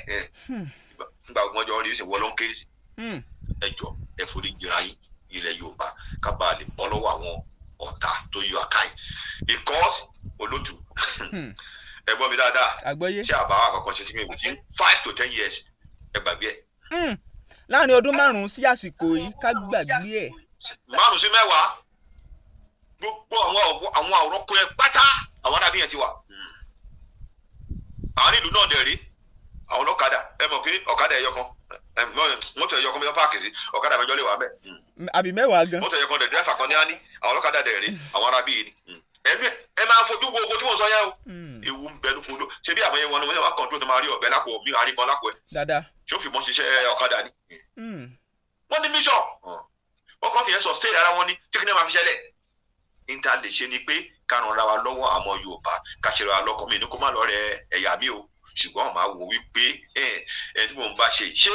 nígbà wọn jọ rí ìṣèwọ́ ló ń ké sí ẹjọ́ ẹ forí jìra yín ilẹ̀ Yorùbá ká bá lè bọ́ lọ́wọ́ àwọn ọ̀tá tó yọ àkáyìn because olótù ẹ gbọ́ mi dáadáa tí àbá àkọ́kọ́ ṣe sí mi within 5 to 10 years ẹ gbàgbé ẹ̀. láàrin ọdún 5 sí àsìkò yìí ká gbàgbé ẹ̀. 5 sí 10 gbogbo àwọn àwòrán kò yẹ pátá àwọn arábí yẹn ti wà náà dẹ̀ rí àwọn ọlọ́kadà ẹ mọ̀ pé ọ̀kadà ẹ̀yọ kan mọ́tò ẹ̀yọ kan bí wọ́n páàkì sí ọ̀kadà mẹ́jọ lè wà mẹ́. àbí mẹ́wàá gan. mọ́tò ẹ̀yọ kan dẹ̀ dẹ́fà kan ní á ní àwọn ọlọ́kadà dẹ̀ rí àwọn ará bíi ni. ẹ máa fojú wo ogun tí mo sọ yẹn o. ewu ń bẹ lóko ló ṣe bí àwọn yẹn wọn ni wọ́n kàn dúró tó máa rí ọ̀bẹ lápò mi àríkan lápò ẹ̀. dáadáa. tí ó fi mọ́ ṣiṣẹ́ ọ̀kadà ni. wọ́n ní mission wọ́n kàn fi yẹn sọ stéèrè ara wọn ní tí kí ni máa fi ṣẹlẹ̀. níta lè ṣe ni pé ká ràn ra wa lọ́wọ́ àmọ́ Yorùbá ká ṣe ra wa lọ́kọ́ mi ní kó má lọ rẹ ẹ̀yà mi o ṣùgbọ́n màá wò wípé ẹ tí mò ń bá ṣe ṣé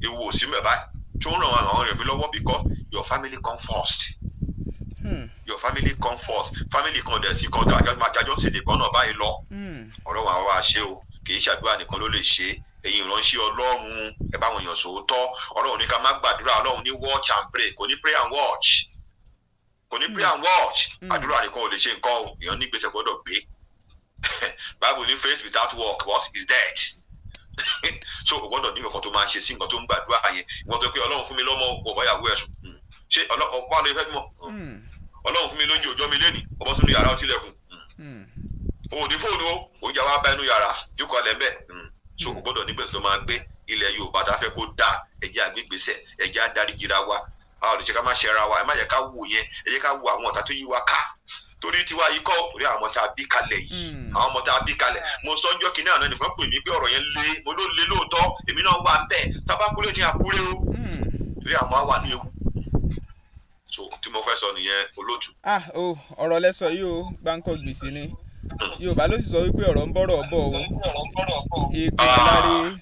ewu ò sí mẹ́bàá tó ń ràn àwọn èèyàn mi lọ́wọ́ because your family come first. Your family come first family kan dẹ̀ sí kan àjọ sì nìkan náà báyìí lọ ọ̀rọ̀ wa wá ṣe o kì í ṣàdúrà nìkan ló lè ṣe ẹ̀yin ìránṣẹ́ Ọlọ́run ẹ bá wọn yàn sòótọ́ Ọlọ́run ní ká má gbàdúrà Ọlọ́run ní watch and pray kò ní pray and watch àdúrà nìkan ò lè ṣe nǹkan o èèyàn ní gbèsè gbọ́dọ̀ gbé Bible ní faith without work what is death so o gbọ́dọ̀ ní nǹkan tó máa ṣe sí nǹkan tó ń gbàdúrà yẹn wọ́n tó pé Ọlọ́run fún mi lọ́mọ ọ̀bọ̀yàwó ẹ̀sùn ṣé ọ̀pá lè fẹ́ mọ̀ Ọlọ́run fún mi lóúnjẹ òjọ́ mi lẹ́nìí ọbọ̀ sínú yàrá ó tilẹ̀kùn òní fóònù o oúnjẹ wa bá inú yàrá yóò lẹ́ mbẹ́ so o gbọ́dọ̀ nígbèsè tó máa gbé ilẹ̀ Yorùbá tá a fẹ́ kó dáa ẹ̀jẹ̀ àgbégbèsè ẹ̀jẹ̀ àdáríjìra wa a ò lè ṣe ká má ṣe ra wa ẹ má yẹ ká wò yẹn ẹ jẹ́ ká wo àwọn ọ̀tá tó yí wa ká torí tiwa yìí kọ́ torí àwọn ọmọ tá a bí kalẹ̀ yìí àwọn ọmọ tá a bí kalẹ̀ mo sọ ọjọ́ kìíní àná nìkan pè mí pé ọ̀rọ̀ yẹn lé mo ló lé lóòótọ́ èmi náà wà ń bẹ̀ tábàkúlé ní àkúrẹ́ o torí àwọn wà ní ewu so tí mo fẹ́ sọ nìyẹn olóòtú. ọ̀rọ̀ lẹ́sọ̀ yìí o gbáǹkọ́ gbèsè ni Yorùbá ló sì sọ wípé ọ̀rọ̀ ń bọ̀rọ̀ bọ̀ o egbò aláre.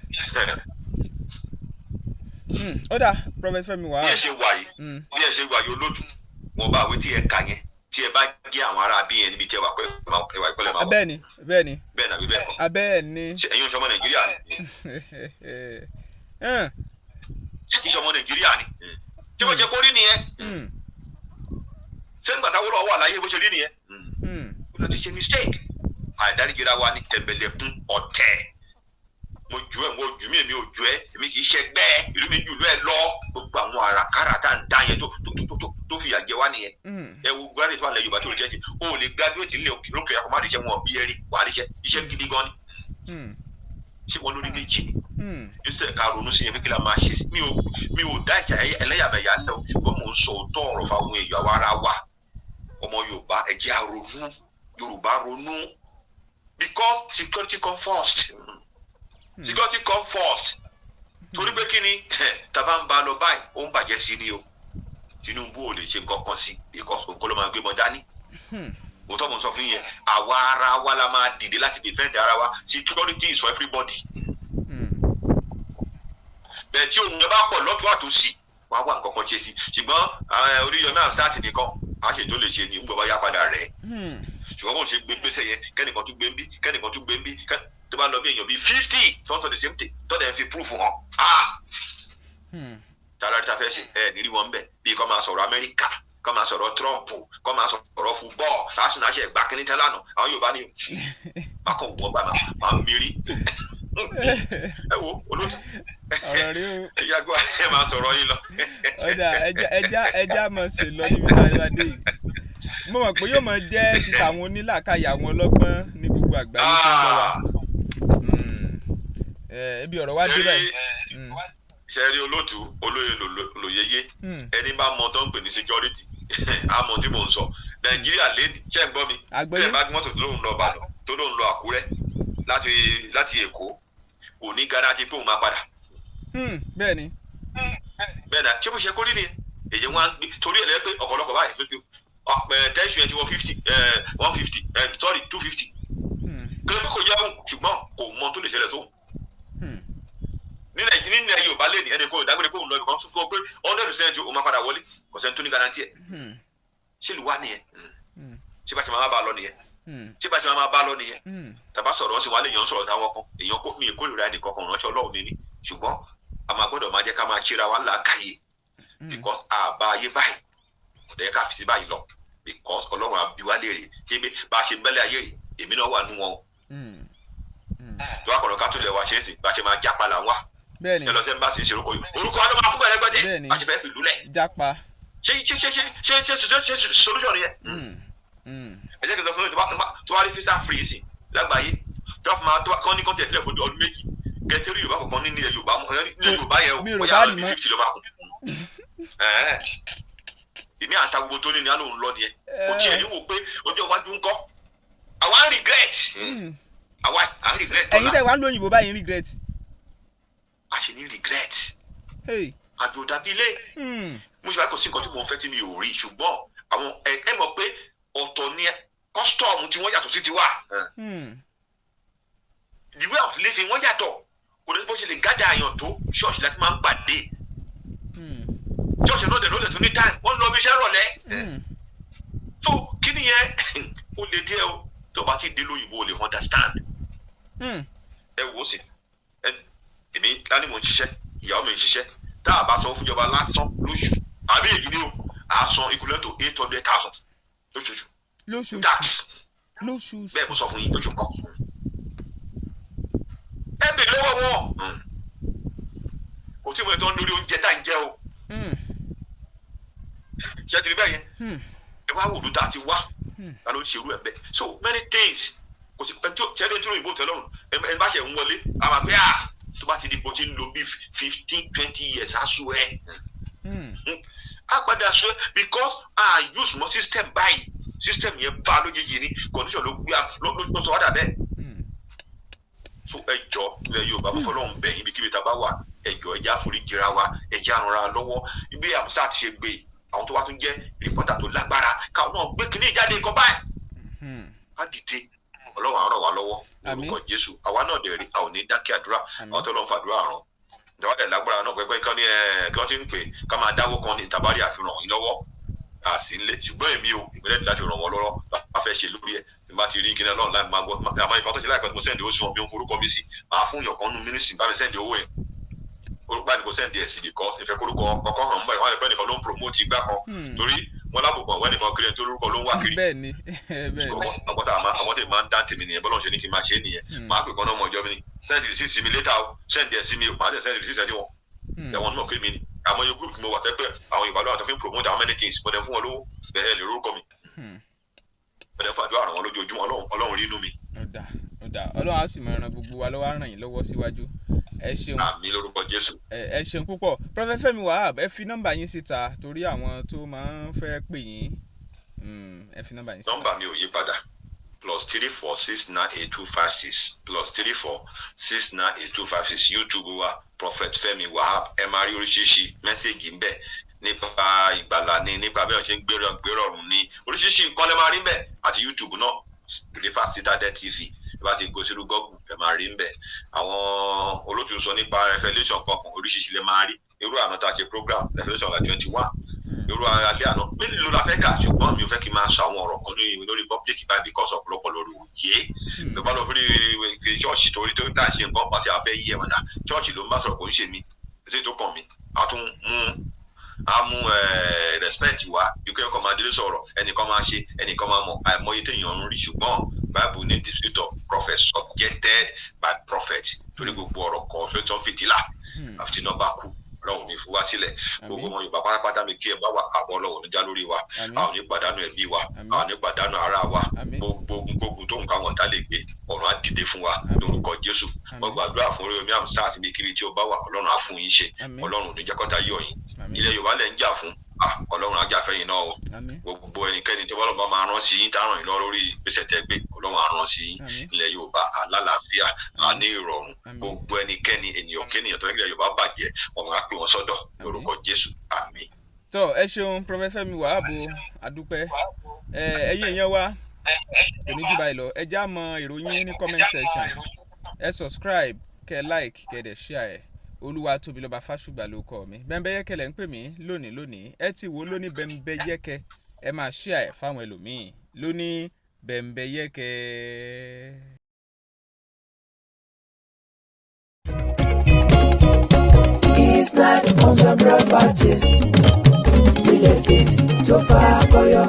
ó dà Prophet Femi Wahab. bí ẹ ṣe wà yìí olóòtú wọn bá wí tí ẹ kà yẹn tí ẹ bá gé àwọn ará bí yẹn níbi tí ẹ wà ìpẹ́lẹ̀ máa wọ̀. bẹ́ẹ̀ni. bẹ́ẹ̀ nàbí bẹ́ẹ̀ kọ́. bẹ́ẹ̀ni. ẹ̀yin oṣù ọmọ Nàìjíríà ni. iṣẹ́ ọmọ Nàìjíríà ni. tí mo jẹ́ kó rí nìyẹn. ṣé nígbà táwọn ọlọ́wọ́ wà láyé bó ṣe rí nìyẹn. ó lọ ti ṣe mistake. àìdáríjìra wa ní tẹ̀mbẹ̀lẹ̀kún ọ̀tẹ̀. mo ju ẹ mo ju mi èmi ò ju ẹ èmi kì í ṣe gbẹ ìlú mi jù lọ ẹ lọ gbogbo àwọn àràkàrà tá à ń dá yẹn tó fìyà jẹ wá nìyẹn ẹ wo graduate tó wà lẹ́yìn Yorùbá tó lè jẹ sí o lè graduate lókè akọ má lè ṣe wọn bí ẹrí wà á lè ṣe iṣẹ́ gidi gan ni ṣé wọn lórí méjì ni ìṣe ká ronú sí yẹn pé kí la máa ṣe sí mi ò dá ìjà ẹlẹ́yàmẹ̀yà lẹ ṣùgbọ́n mò ń sọ òótọ́ ọ̀rọ̀ fáwọn èèyàn ara wa ọmọ Yorùbá ẹ jẹ́ á ronú Yorùbá ronú because security come first. Security come first torí pé kí ni tàbá ń ba lọ báyìí ó ń bàjẹ́ sí ni o Tinubu ò lè ṣe nǹkan kan sí because òǹkọ́ ló máa gbé mọ dání òótọ́ mo sọ fún yẹn àwa ara wa la máa dìde láti defend ara wa security is for everybody bẹ́ẹ̀ tí òun yẹn bá pọ̀ lọ́tún àtòsí wàá wà nǹkan kan ṣe sí ṣùgbọ́n Oriyomi Hamzat nìkan a ṣe tó lè ṣe ni ń gbọ́ bá yá padà rẹ̀ ṣùgbọ́n bó ṣe gbé gbèsè yẹn kẹ́nìkan tún gbé ń bí kẹ́nìkan tún gbé ń bí tó bá lọ bí èèyàn bíi 50 tó ń sọ the same thing tó dẹ̀ ń fi proof hàn tààrà tí a fẹ́ ṣe nírí wọn bẹ̀ bíi kọ́ máa sọ̀rọ̀ Amẹ́ríkà kọ́ máa sọ̀rọ̀ Trump kọ́ máa sọ̀rọ̀ football láti náà ṣe ẹ̀gbá kínní tẹ́ lánàá àwọn Yorùbá ní bákan wọ́n gbà máa mírí ẹ wo olóòtú ẹ̀yà gbọ́ ẹ máa sọ̀rọ̀ yín lọ. ọ̀dà ẹja mọ̀ sí lọ níbi táyà dé yìí mo mọ̀ pé yóò mọ̀ jẹ́ ti tàwọn onílàkàyà àwọn ọlọ́gbọ́n ní gbogbo àgbáyé tó ń gbọ́ wa ibi ọ̀rọ̀ wa dé báyìí. ṣe rí olóòtú olóye lòyeye ẹni bá mọ tó ń pè ní security àmọ́ tí mò ń sọ Nàìjíríà lẹ́nu ṣe ń gbọ́ mi tẹ̀ bá mọ́tò tó lóun lọ Ìbàdàn tó lóun lọ Àkúrẹ́ láti Èkó kò ní garanti pé òun máa padà. bẹ́ẹ̀ni. bẹ́ẹ̀ni ṣé bó ṣe kó rí ni èyí wọn á gbé torí ẹ̀ lẹ́yìn pé ọ̀pọ̀lọpọ̀ báyìí fún mi tẹ́sí ẹ̀ tí 150 sorry 250 kí ló kó jẹun ṣùgbọ́n kò mọ tó lè ṣẹlẹ̀ tó nílẹ̀ Yorùbá lé ní ẹni kó ìdágbére pé òun lọ ibìkan tó pé 100% òun máa padà wọlé kò sẹ́ni tó ní garanti ẹ̀ ṣé ìlú wa nìyẹn ṣé bá ti máa bá a lọ nìyẹn tàbá sọ̀rọ̀ ọ̀sìn wa lè yàn sọ̀rọ̀ táwọn kan èèyàn kó mi ìkórìíra ẹnì kankan ránṣẹ́ Ọlọ́run níní ṣùgbọ́n a máa gbọ́dọ̀ máa jẹ́ ká máa kíra wa làákàyè because àbá ayé báyìí ọ̀dẹ́ ká fi sí báyìí lọ because Ọlọ́run àbí wa léèrè ṣé bá a ṣe bẹ́lẹ̀ ayé rè èmi náà wà nú wọn o tó wà kọ̀ọ̀kan ká tó lè wá ṣe é sìn bá a ṣe máa jápa là ń wá ẹ lọ sí ẹ bá sì ń ṣe orúkọ ló máa kú bẹ̀rẹ̀ gbẹ́dẹ́ a ṣe fẹ́ fi lulẹ̀ ṣe solution yẹn ẹ jẹ́ kí n sọ fún mi tó wá rí visa free sí lágbàáyé káfí máa tó kán ní kọ́ńtẹ̀ ìfilẹ̀ fún ọdún méjì kẹtẹ́rì Yorùbá kọ̀ọ̀kan ní ilẹ̀ Yorùbá yẹn o bóyá 50 ló máa kù èmi àta gbogbo tó ní ní àlọ́ òun lọ nìyẹn kò tiẹ̀ ní wò pé ọjọ́ iwájú ń kọ́ àwa ń regret àwa à ń regret ẹ̀yin tẹ̀ wá ń lo òyìnbó báyìí ń regret. a ṣe ní regret àjò dàbí ilé mo ṣe wá kò sí nǹkan tí mo ń fẹ́ tí mi ò rí ṣùgbọ́n àwọn ẹ mọ̀ pé ọ̀tọ̀ ni custom tí wọ́n yàtọ̀ sí ti wà the way of living wọ́n yàtọ̀ kò ní bó ṣe lè gádà àyàn tó ṣọ́ọ̀ṣì láti máa ń pàdé ṣọ́ọ̀ṣì náà dẹ̀ lọ́dẹ̀ tó ní time wọ́n ń lọ bí iṣẹ́ rọ̀lẹ́ so kí nìyẹn ó lè díẹ̀ o tó o bá ti dé lóyìnbó o lè understand ẹ wò ó sì èmi láti mò ń ṣiṣẹ́ ìyàwó mi ń ṣiṣẹ́ tá a bá sọ fún ìjọba lásán lóṣù àbí èyí ni o a san equivalent to 800,000 lóṣooṣù tax bẹ́ẹ̀ mo sọ fún yín lóṣù kan ẹ bèrè lọ́wọ́ wọn kò tí mo lè tán lórí oúnjẹ tá à ń jẹ o ṣé ti rí bẹ́ẹ̀ yẹn ẹ wá wò ló tá a ti wá ta ló ń ṣerú ẹ bẹ́ẹ̀ so many things kò sí ṣé ẹni tó lóyìnbó tẹ lọ́rùn ẹ bá ṣe ń wọlé a máa pẹ́ tó bá ti di bó ti ń lo bí 15-20 years aṣọ ẹ a padà sọ because I use more system báyìí system yẹn bá lójijì ní condition ló gbé ló sọ wá dà bẹ́ẹ̀ so ẹjọ́ ilẹ̀ Yorùbá mo fọlọ́run bẹ̀ yín bí kíbi tá a bá wà ẹjọ́ ẹjẹ́ àforíjìra wa ẹjẹ́ àrùnra lọ́wọ́ ibi àmúṣà ti ṣe gbé àwọn tó wá tún jẹ́ rìpọ́tà tó lágbára káwọn náà gbé kíní ìjáde kan báyìí ká dìde Ọlọ́run á ràn wá lọ́wọ́ lórúkọ Jésù àwa náà dẹ̀ rí a ò ní dákẹ́ àdúrà àwọn tó lọ́n fàdúrà ràn ìjọba dẹ̀ lágbára náà pẹ́pẹ́ kan ní kí wọ́n ti ń pè ká máa dáwó kan ní ìtàbárí àfihàn yín lọ́wọ́ àsìnlé ṣùgbọ́n èmi ò ìpínlẹ̀ láti ràn wọ́n lọ́wọ́ bá fẹ́ ṣe lórí ẹ̀ bá ti rí kí náà lọ́nà láì máa gbọ́ àmọ́ ìfọ́n tó ṣe láìpẹ́ tó mo sẹ́ndì owó sí wọn bí wọ́n forúkọ mi sí máa fún yàn kan nínú mínísítì bá mi sẹ́ndì owó yẹn orúkọ àdìgbò sẹ́ndì ẹ̀ sí nìkan ìfẹ́ korúkọ ọkọ̀ hàn mọ́ ìwọ́n ẹ̀fẹ́ nìkan ló ń promote igbá kan torí wọn lábùkù àwọn ẹnìkan kiri ẹni tó lórúkọ ló ń wá kiri àwọn tèmi máa ń dá tèmi nìyẹn bọ́lá ṣe ní kí n máa ṣe é nìyẹn máa pè kan náà mọ ìjọ mi ni sẹ́ndì rìsí sí mi létà o sẹ́ndì ẹ̀ sí mi máa tẹ̀ sẹ́ndì rìsí sẹ́ndì wọn ẹ̀wọ̀n náà pé mi ni àwọn yóò group mi wà tẹ́pẹ́ àwọn ìbálò àti fi ń promote àwọn many things mo dẹ̀ fún wọn lówó bẹ́ẹ̀ lè lórúkọ mi bẹ́ẹ̀ fàdúrà ràn wọ́n lójoojúmọ́ Ọlọ́run rí inú mi. Ọlọ́run á sì máa ran gbogbo wa lọ́wọ́ á ràn yín lọ́wọ́ síwájú ẹ ṣeun àmín lórúkọ Jésù. ẹ ṣeun púpọ̀ Prophet Femi Wahab ẹ fi nọ́mbà yín síta torí àwọn tó máa ń fẹ́ pè yín ẹ fi nọ́mbà yín síta. nọ́mbà mi ò yí padà +34698256 +34698256 YouTube wa Prophet Femi Wahab ẹ máa rí oríṣiríṣi mẹ́sẹ̀gì ń bẹ̀ nípa ìgbàlà ni nípa bẹ́ẹ̀ ṣe ń gbérọ̀rùn ní oríṣiríṣi nǹkan lè máa rí bẹ́ẹ̀ àti YouTube náà River Citadel TV bá ti go sínú Google ẹ máa rí ń bẹ̀ àwọn olótùú sọ nípa revelation kankan oríṣiríṣi lè máa rí irú àná tá a ṣe program revelation la 21 irú alẹ́ àná mélòó la fẹ́ kà ṣùgbọ́n mi ò fẹ́ kí n máa sọ àwọn ọ̀rọ̀ kan lórí public báyìí because ọ̀pọ̀lọpọ̀ lórí òye ló bá lọ fún ṣọ́ọ̀ṣì torí tó ń tà ṣe nǹkan pàtẹ́ àfẹ́ yí ẹ̀ wọ́n dà ṣọ́ọ̀ṣì ló ń bá sọ̀rọ̀ kò ń ṣe mí ètò tó kàn mí a mú respect wa dúkẹ́ ọkọ̀ máa délé sọ̀rọ̀ ẹnìkan máa ṣe ẹnìkan máa mọ̀ àìmọye téèyàn ń rí ṣùgbọ́n Bible ní distributor prophet subjected by prophet torí gbogbo ọ̀rọ̀ kan tó ń fìtílà àfi tí náà bá kú Ọlọ́run ní fún wa sílẹ̀ gbogbo ọmọ Yorùbá pátápátá mi kí ẹ bá wà àbọ̀ Ọlọ́run ní já lórí wa àwọn ní pàdánù ẹbí wa àwọn ní pàdánù ara wa gbogbo tó nǹkan wọn tá lè gbé ọ̀run á dìde fún wa lórúkọ Jésù wọ́n gbàdúrà fún Oriyomi Hamzat àti bíkíbi tí ó bá wà Ọlọ́run á fún yín ṣe Ọlọ́run ò ní jẹ́ kọ́ta yọ̀ yín ilẹ̀ Yorùbá lẹ̀ ń jà fún Ọlọ́run á jà fẹ́yìn náà o gbogbo ẹnikẹ́ni tó bá máa rán sí yín tá ràn yín lọ lórí gbèsè tẹ́ gbé Ọlọ́run á rán sí yín ilẹ̀ Yorùbá alálàáfíà á ní ìrọ̀rùn gbogbo ẹnikẹ́ni ènìyàn kéèyàn tó nílẹ̀ Yorùbá bàjẹ́ ọ̀run á pè wọ́n sọ́dọ̀ lórúkọ Jésù àmín. tó ẹ ṣeun Prophet Femi Wahab adúpẹ́ ẹ̀yin èèyàn wa kò ní jù báyìí lọ ẹ já mọ ìròyìn ní comment section ẹ subscribe kẹ like kẹ dẹ̀ share ẹ Olúwatóbilọ́ba Fásùgbà ló kọ mi Bẹ́mbẹ́yẹ́kẹ́ lẹ́ ń pè mí lónìí ẹ ti wò lóní Bẹ́mbẹ́yẹ́kẹ́ ẹ máa share ẹ fáwọn ẹlòmíì lóní Bẹ́mbẹ́yẹ́kẹ́. It's not homes and properties, real estate tó fà kọyọ,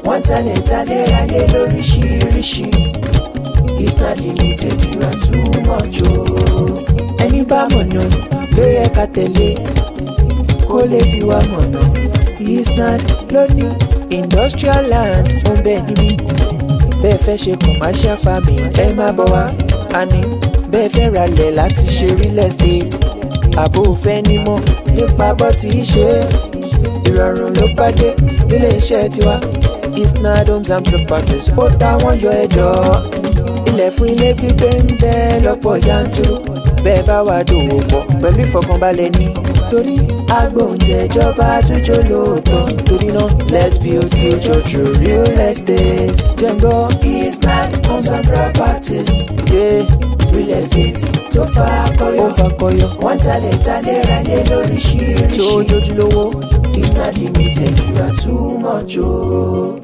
wọ́n talẹ̀ ralé lóríṣiríṣi. It's not limited, you are too much o. Ẹni bá mọ̀nà ló yẹ ká tẹ̀lé kó lè fi wá mọ̀nà. It's not lónìí industrial land ó ń bẹ níbí. Bẹ́ẹ̀ fẹ́ ṣe commercial farming ẹ má bọ̀ wá. àní bẹ́ẹ̀ fẹ́ ralẹ̀ láti ṣe real estate àbò fẹ́ nímọ̀ nípa bó ti ṣe ìrọ̀rùn ló bá dé nílé iṣẹ́ tiwa Isnad Homes and Properties ó táwọn yọ ẹjọ́ ilẹ̀ fún ilé gbígbé ń bẹ lọ́pọ̀ yanturu bẹ́ẹ̀ bá wà dòwò pọ̀ pẹ̀lú ìfọkànbalẹ̀ ní torí agbóhùnjẹjọba àtúnjọ lóòótọ́ torí náà let's build future through real estate jẹ́ngbọ́ Isnad Homes and Properties real estate tó fà kọyọ wọ́n talẹ̀ ralẹ̀ lóríṣiríṣi tó dojúlówó Isnad Limited you are too much o.